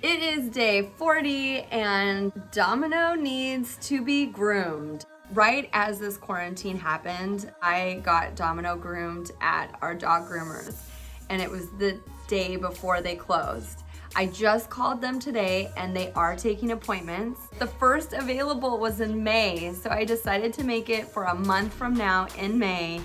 It is day 40 and Domino needs to be groomed. Right as this quarantine happened, I got Domino groomed at our dog groomers, and it was the day before they closed. I just called them today and they are taking appointments. The first available was in May, so I decided to make it for a month from now in May.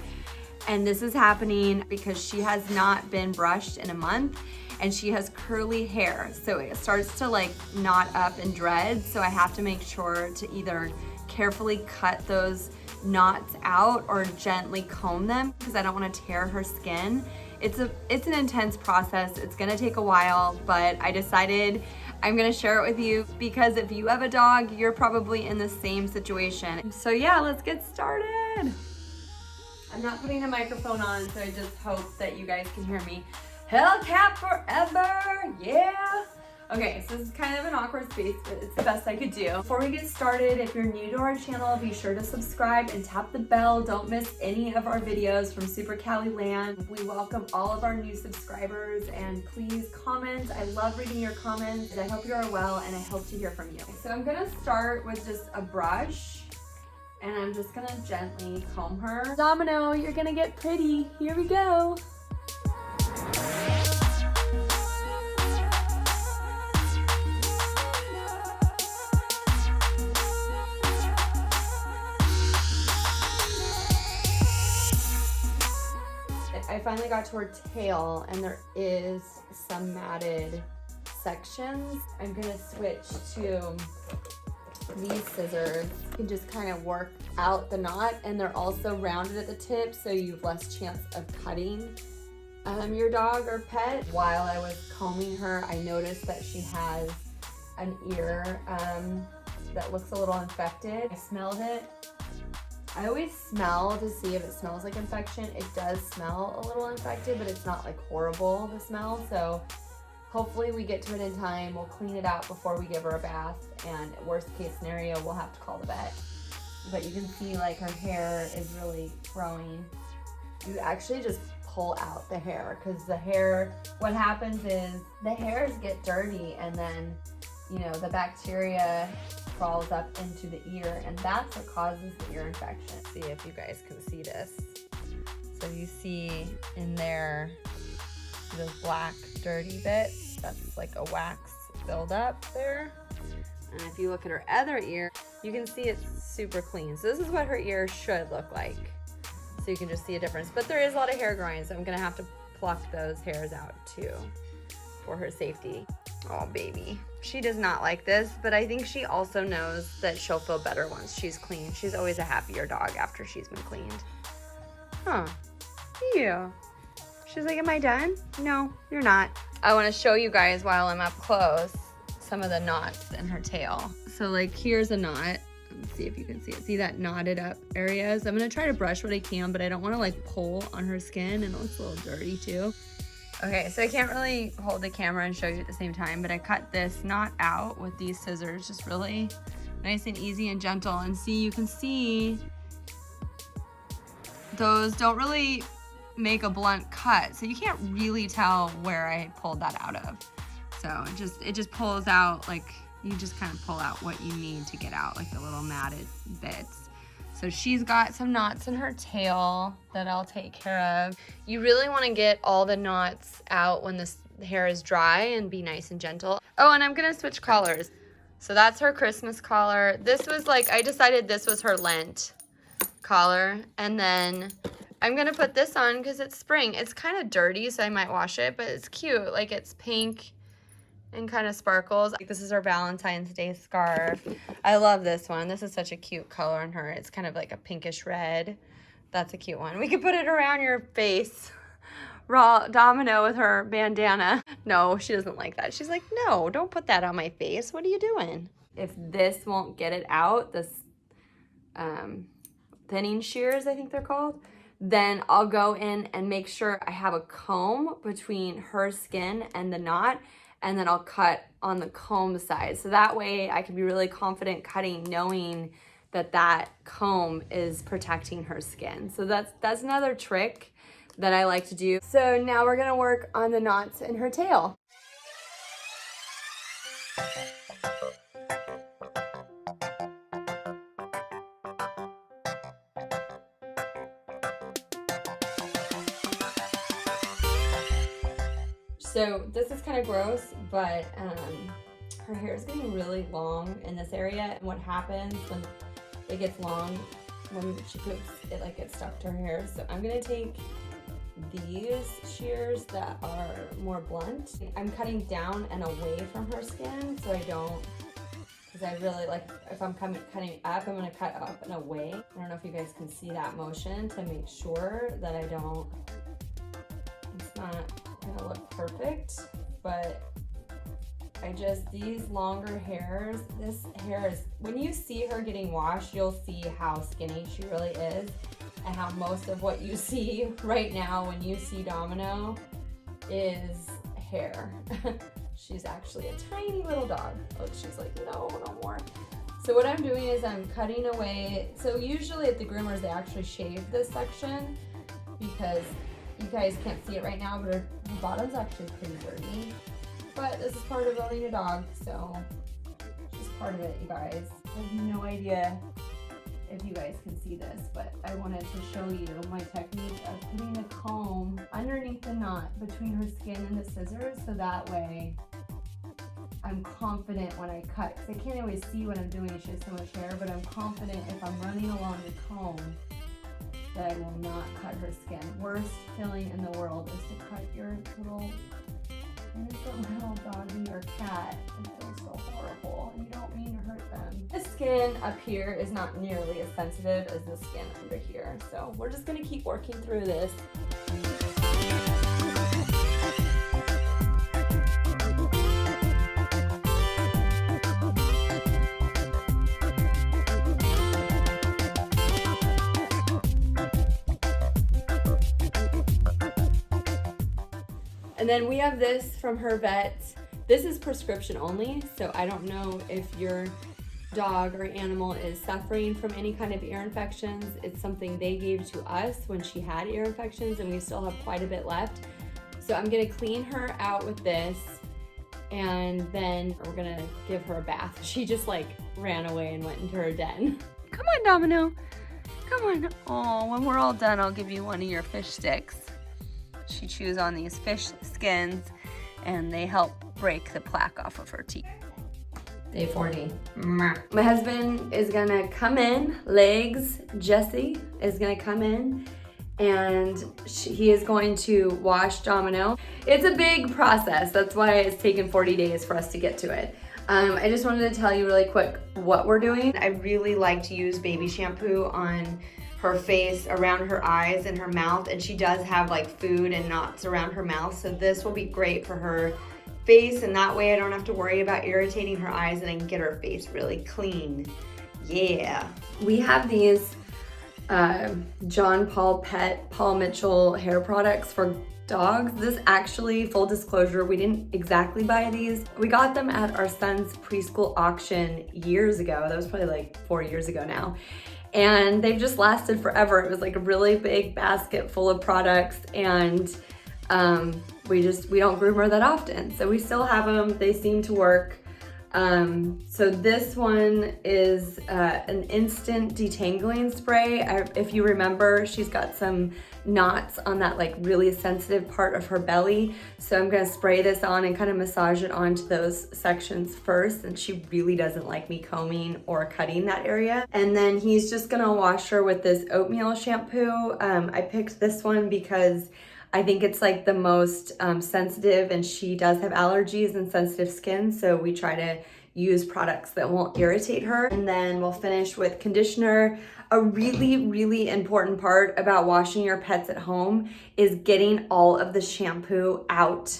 And this is happening because she has not been brushed in a month and she has curly hair. So it starts to like knot up and dread. So I have to make sure to either carefully cut those knots out or gently comb them because I don't want to tear her skin. It's an intense process. It's gonna take a while, but I decided I'm gonna share it with you because if you have a dog, you're probably in the same situation. So yeah, let's get started. I'm not putting a microphone on, so I just hope that you guys can hear me. Hellcat forever, yeah. Okay, so this is kind of an awkward space, but it's the best I could do. Before we get started, if you're new to our channel, be sure to subscribe and tap the bell. Don't miss any of our videos from Super Cali Land. We welcome all of our new subscribers, and please comment. I love reading your comments. I hope you are well, and I hope to hear from you. So I'm gonna start with just a brush, and I'm just gonna gently comb her. Domino, you're gonna get pretty. Here we go. I finally got to her tail and there is some matted sections. I'm gonna switch to these scissors. You can just kind of work out the knot, and they're also rounded at the tip so you have less chance of cutting your dog or pet. While I was combing her, I noticed that she has an ear that looks a little infected. I smelled it. I always smell to see if it smells like infection. It does smell a little infected, but it's not like horrible, the smell. So hopefully we get to it in time. We'll clean it out before we give her a bath, and worst case scenario, we'll have to call the vet. But you can see like her hair is really growing. You actually just pull out the hair because the hair, what happens is the hairs get dirty and then, you know, the bacteria crawls up into the ear, and that's what causes the ear infection. See if you guys can see this. So you see in there those black dirty bits, that's like a wax buildup there. And if you look at her other ear, you can see it's super clean. So this is what her ear should look like. So you can just see a difference. But there is a lot of hair growing, so I'm gonna have to pluck those hairs out too for her safety. Oh, baby. She does not like this, but I think she also knows that she'll feel better once she's clean. She's always a happier dog after she's been cleaned. Huh. Yeah. She's like, am I done? No, you're not. I want to show you guys while I'm up close some of the knots in her tail. So like here's a knot. Let's see if you can see it. See that knotted up areas? I'm going to try to brush what I can, but I don't want to like pull on her skin, and it looks a little dirty too. Okay, so I can't really hold the camera and show you at the same time, but I cut this knot out with these scissors, just really nice and easy and gentle. And see, you can see those don't really make a blunt cut, so you can't really tell where I pulled that out of. So it just pulls out, like you just kind of pull out what you need to get out, like the little matted bits. So she's got some knots in her tail that I'll take care of. You really want to get all the knots out when the hair is dry and be nice and gentle. Oh, and I'm going to switch collars. So that's her Christmas collar. This was like, I decided this was her Lent collar. And then I'm going to put this on because it's spring. It's kind of dirty, so I might wash it, but it's cute. Like it's pink and kind of sparkles. This is her Valentine's Day scarf. I love this one. This is such a cute color on her. It's kind of like a pinkish red. That's a cute one. We could put it around your face. Raw Domino with her bandana. No, she doesn't like that. She's like, no, don't put that on my face. What are you doing? If this won't get it out, this thinning shears, I think they're called, then I'll go in and make sure I have a comb between her skin and the knot, and then I'll cut on the comb side. So that way I can be really confident cutting, knowing that that comb is protecting her skin. So that's another trick that I like to do. So now we're gonna work on the knots in her tail. So this is kind of gross, but her hair is getting really long in this area, and what happens when it gets long, when she poops, it like gets stuck to her hair. So I'm gonna take these shears that are more blunt. I'm cutting down and away from her skin, so I don't, because I really like, if I'm cutting up, I'm gonna cut up and away. I don't know if you guys can see that motion to make sure that I don't, it's not gonna look perfect, but I just, these longer hairs, this hair is, when you see her getting washed, you'll see how skinny she really is, and how most of what you see right now when you see Domino is hair. She's actually a tiny little dog. Oh, she's like, no, no more. So what I'm doing is I'm cutting away. So usually at the groomers, they actually shave this section because you guys can't see it right now, but her bottom's actually pretty dirty. But this is part of owning a dog, so she's part of it, you guys. I have no idea if you guys can see this, but I wanted to show you my technique of putting the comb underneath the knot between her skin and the scissors, so that way I'm confident when I cut, because I can't always see what I'm doing, she has so much hair, but I'm confident if I'm running along the comb that I will not cut her skin. Worst feeling in the world is to cut your little innocent little doggy or cat. It feels so horrible, and you don't mean to hurt them. The skin up here is not nearly as sensitive as the skin under here, so we're just gonna keep working through this. And then we have this from her vet. This is prescription only, so I don't know if your dog or animal is suffering from any kind of ear infections. It's something they gave to us when she had ear infections, and we still have quite a bit left. So I'm gonna clean her out with this, and then we're gonna give her a bath. She just like ran away and went into her den. Come on, Domino, come on. Oh, when we're all done, I'll give you one of your fish sticks. She chews on these fish skins, and they help break the plaque off of her teeth. Day 40. My husband is gonna come in, Legs, Jesse is gonna come in, and he is going to wash Domino. It's a big process, that's why it's taken 40 days for us to get to it. I just wanted to tell you really quick what we're doing. I really like to use baby shampoo on her face, around her eyes and her mouth, and she does have like food and knots around her mouth, so this will be great for her face, and that way I don't have to worry about irritating her eyes, and I can get her face really clean. Yeah. We have these John Paul Pet Paul Mitchell hair products for dogs. This actually, full disclosure, we didn't exactly buy these. We got them at our son's preschool auction years ago. That was probably like 4 years ago now. And they've just lasted forever. It was like a really big basket full of products, and we don't groom her that often. So we still have them, they seem to work. So this one is an instant detangling spray. If you remember, she's got some knots on that like really sensitive part of her belly. So I'm gonna spray this on and kind of massage it onto those sections first. And she really doesn't like me combing or cutting that area. And then he's just gonna wash her with this oatmeal shampoo. I picked this one because I think it's like the most sensitive, and she does have allergies and sensitive skin, so we try to use products that won't irritate her. And then we'll finish with conditioner. A really, really important part about washing your pets at home is getting all of the shampoo out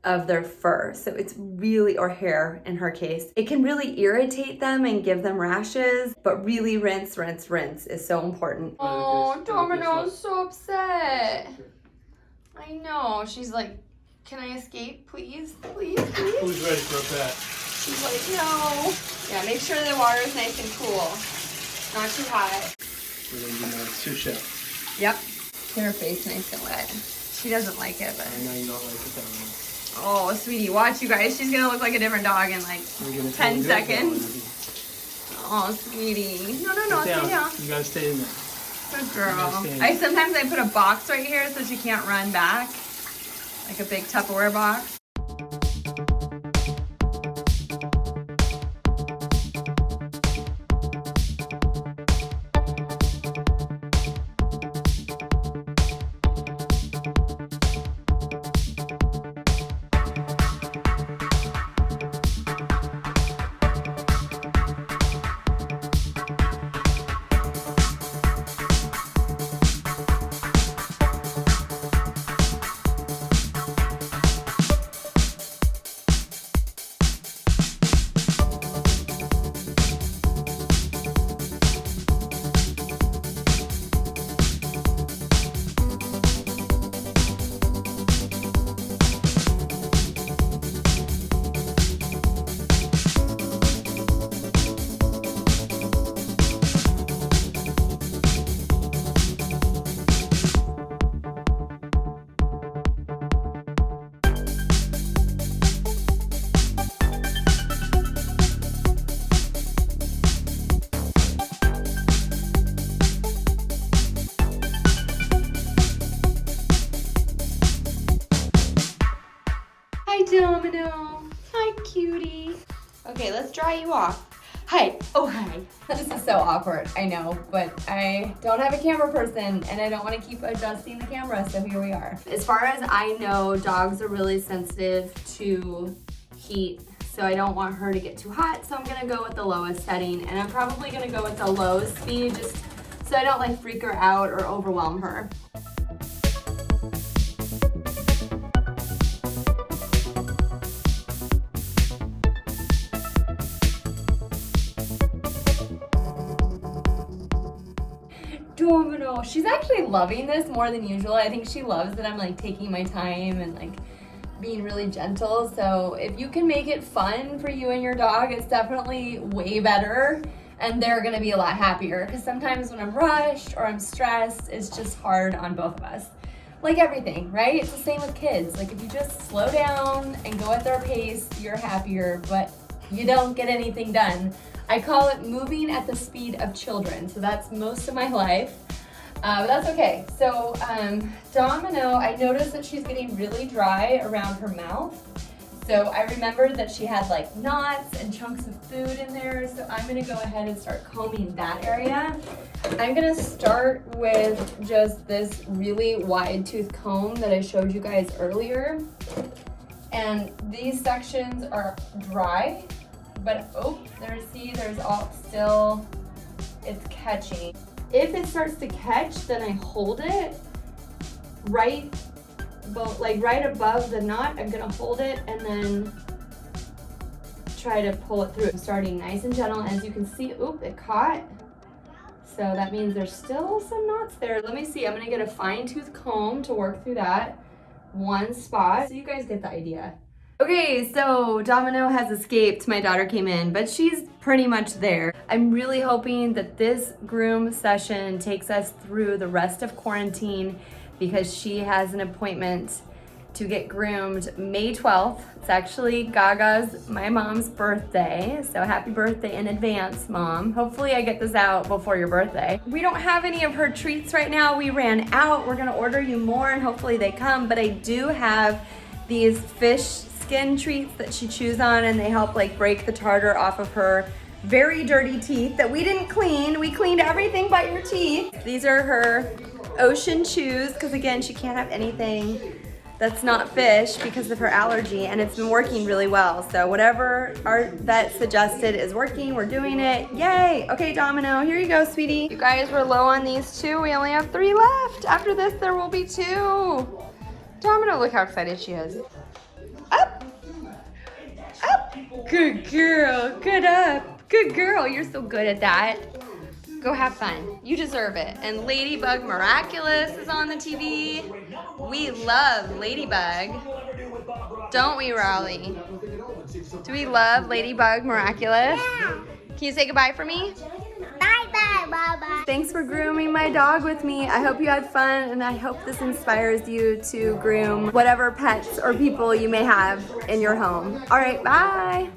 of their fur. So it's really, or hair in her case, it can really irritate them and give them rashes, but really rinse, rinse, rinse is so important. Oh, Domino's so upset. I know, she's like, can I escape, please? Please, please? Who's ready for a pet? She's like, no. Yeah, make sure the water is nice and cool. Not too hot. We're gonna do my sous chef. Yep. Get her face nice and wet. She doesn't like it, but. I know you don't like it that much. Oh, sweetie, watch you guys. She's gonna look like a different dog in like 10 seconds. Oh, sweetie. No, stay down. You gotta stay in there. Good girl. Sometimes I put a box right here so she can't run back. Like a big Tupperware box. Domino. Hi, cutie. Okay, let's dry you off. Hi. Oh, hi. This is so awkward, I know, but I don't have a camera person and I don't want to keep adjusting the camera, so here we are. As far as I know, dogs are really sensitive to heat, so I don't want her to get too hot, so I'm gonna go with the lowest setting, and I'm probably gonna go with the lowest speed just so I don't like freak her out or overwhelm her. Domino, she's actually loving this more than usual. I think she loves that I'm like taking my time and like being really gentle. So if you can make it fun for you and your dog, it's definitely way better and they're gonna be a lot happier, because sometimes when I'm rushed or I'm stressed, it's just hard on both of us. Like everything, right? It's the same with kids. Like if you just slow down and go at their pace, you're happier, but you don't get anything done. I call it moving at the speed of children. So that's most of my life, but that's okay. So Domino, I noticed that she's getting really dry around her mouth. So I remembered that she had like knots and chunks of food in there. So I'm gonna go ahead and start combing that area. I'm gonna start with just this really wide tooth comb that I showed you guys earlier. And these sections are dry. But oh, there's all still, it's catching. If it starts to catch, then I hold it right above the knot. I'm gonna hold it and then try to pull it through. I'm starting nice and gentle. As you can see, oop, it caught. So that means there's still some knots there. Let me see, I'm gonna get a fine tooth comb to work through that one spot. So you guys get the idea. Okay, so Domino has escaped. My daughter came in, but she's pretty much there. I'm really hoping that this groom session takes us through the rest of quarantine, because she has an appointment to get groomed May 12th. It's actually Gaga's, my mom's birthday. So happy birthday in advance, Mom. Hopefully I get this out before your birthday. We don't have any of her treats right now. We ran out. We're gonna order you more and hopefully they come, but I do have these fish skin treats that she chews on, and they help like break the tartar off of her very dirty teeth that we didn't clean. We cleaned everything but your teeth. These are her ocean chews, because again, she can't have anything that's not fish because of her allergy, and it's been working really well. So whatever our vet suggested is working, we're doing it. Yay! Okay, Domino, here you go, sweetie. You guys were low on these two. We only have 3 left. After this, there will be 2. Domino, look how excited she is. Up! Up! Good girl, good up. Good girl, you're so good at that. Go have fun. You deserve it. And Ladybug Miraculous is on the TV. We love Ladybug. Don't we, Raleigh? Do we love Ladybug Miraculous? Yeah. Can you say goodbye for me? Bye-bye. Bye-bye. Thanks for grooming my dog with me. I hope you had fun, and I hope this inspires you to groom whatever pets or people you may have in your home. All right, bye.